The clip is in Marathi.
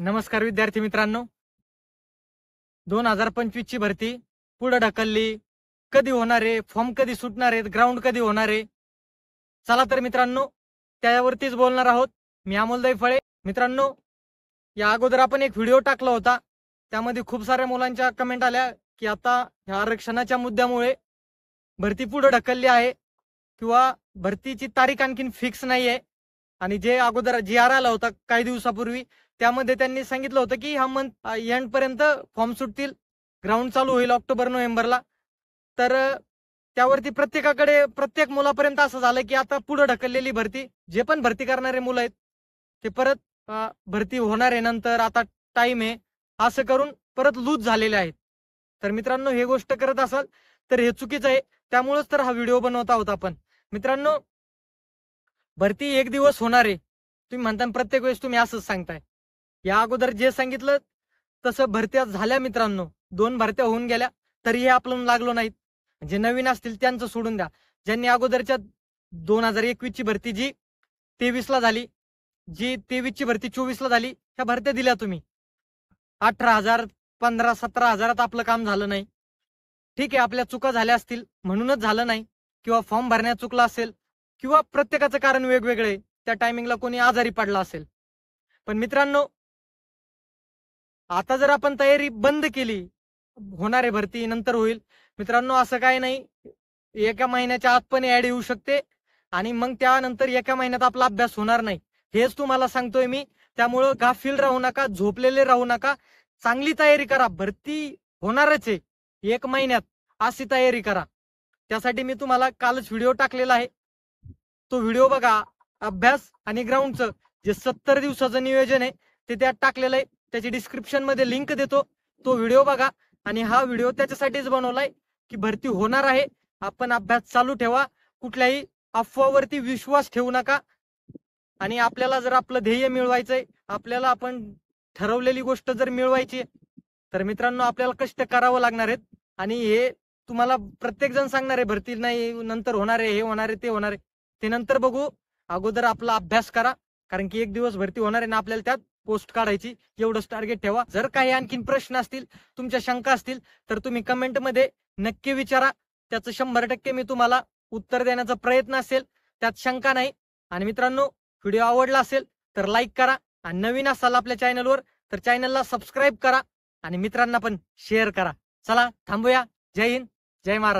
नमस्कार विद्यार्थी मित्रांनो, 2025 ची भरती पुढे ढकलली. कधी होणार आहे, फॉर्म कधी सुटणार आहेत, ग्राउंड कधी होणार आहे? चला तर मित्रांनो, त्यावरतीच बोलणार आहोत. मी अमोल दैफळे. मित्रांनो, या अगोदर आपण एक व्हिडिओ टाकला होता. त्यामध्ये खूप साऱ्या मुलांच्या कमेंट आल्या की आता ह्या आरक्षणाच्या मुद्द्यामुळे भरती पुढे ढकलली आहे किंवा भरतीची तारीख आणखीन फिक्स नाहीये. आणि जे अगोदर GR आला होता काही दिवसापूर्वी, त्यामध्ये त्यांनी सांगितलं होतं की ह्या मंथ एंड पर्यंत फॉर्म सुटतील, ग्राउंड चालू होईल ऑक्टोबर नोव्हेंबरला. तर त्यावरती प्रत्येक मुलापर्यंत असं झालं की आता पुढे ढकललेली भरती, जे पण भरती करणारे मुलं आहेत ते परत भरती होणार आहे नंतर, आता टाइम आहे असं करून परत लूज झालेले आहेत. तर मित्रांनो, हे गोष्ट करत असाल तर हे चुकीचं आहे. त्यामुळेच तर हा व्हिडिओ बनवत आहोत आपण. मित्रांनो, भरती एक दिवस होणार आहे तुम्ही म्हणता, प्रत्येक वेळेस तुम्ही असंच सांगताय. या अगोदर जे सांगितलं तसं भरत्या झाल्या मित्रांनो, 2 भरत्या होऊन गेल्या, तरीही आपलं लागलो नाहीत. जे नवीन असतील त्यांचं सोडून द्या. ज्यांनी अगोदरच्या 2021 ची भरती जी 23 ला झाली, जी 23 ची भरती 24 ला झाली, ह्या भरत्या दिल्या तुम्ही. 18,000 15 17,000 आपलं काम झालं नाही. ठीक आहे, आपल्या चुका झाल्या असतील म्हणूनच झालं नाही, किंवा फॉर्म भरण्यात चुकला असेल, किंवा प्रत्येकाचं कारण वेगवेगळे, त्या टायमिंगला कोणी आजारी पडला असेल. पण मित्रांनो, आता जर आपण तयारी बंद केली, होणार आहे भरती नंतर होईल, मित्रांनो असं काही नाही. एका महिन्याच्या आत पण ऍड येऊ शकते आणि मग त्यानंतर एका महिन्यात आपला अभ्यास होणार नाही, हेच तुम्हाला सांगतोय मी. त्यामुळं गाफील राहू नका, झोपलेले राहू नका. चांगली तयारी करा, भरती होणारच आहे 1 महिन्यात, अशी तयारी करा. त्यासाठी मी तुम्हाला कालच व्हिडिओ टाकलेला आहे, तो व्हिडिओ बघा. अभ्यास आणि ग्राउंडचं जे 70 दिवसाचं नियोजन आहे ते त्यात टाकलेलं आहे. त्याची डिस्क्रिप्शन मध्ये लिंक देतो, तो व्हिडिओ बघा. आणि हा व्हिडिओ त्याच्यासाठीच बनवलाय की भरती होणार आहे, आपण अभ्यास चालू ठेवा, कुठल्याही अफवावरती विश्वास ठेवू नका. आणि आपल्याला जर आपलं ध्येय मिळवायचंय, आपल्याला आपण ठरवलेली गोष्ट जर मिळवायची, तर मित्रांनो आपल्याला कष्ट करावं लागणार आहेत. आणि हे तुम्हाला प्रत्येक जण सांगणार आहे भरती नाही नंतर होणार आहे, हे होणार आहे, ते होणार आहे, ते नंतर बघू. अगोदर आपला अभ्यास करा, कारण की एक दिवस भरती होणार आहे ना, आपल्याला त्यात पोस्ट काढायची, एवढंच टार्गेट ठेवा. जर काही आणखीन प्रश्न असतील, तुमच्या शंका असतील, तर तुम्ही कमेंट मध्ये नक्की विचारा. त्याचं 100% मी तुम्हाला उत्तर देण्याचा प्रयत्न असेल, त्यात शंका नाही. आणि मित्रांनो, व्हिडिओ आवडला असेल तर लाईक करा, आणि नवीन असाल आपल्या चॅनलवर तर चॅनलला सबस्क्राईब करा, आणि मित्रांना पण शेअर करा. चला थांबूया. जय हिंद, जय महाराष्ट्र.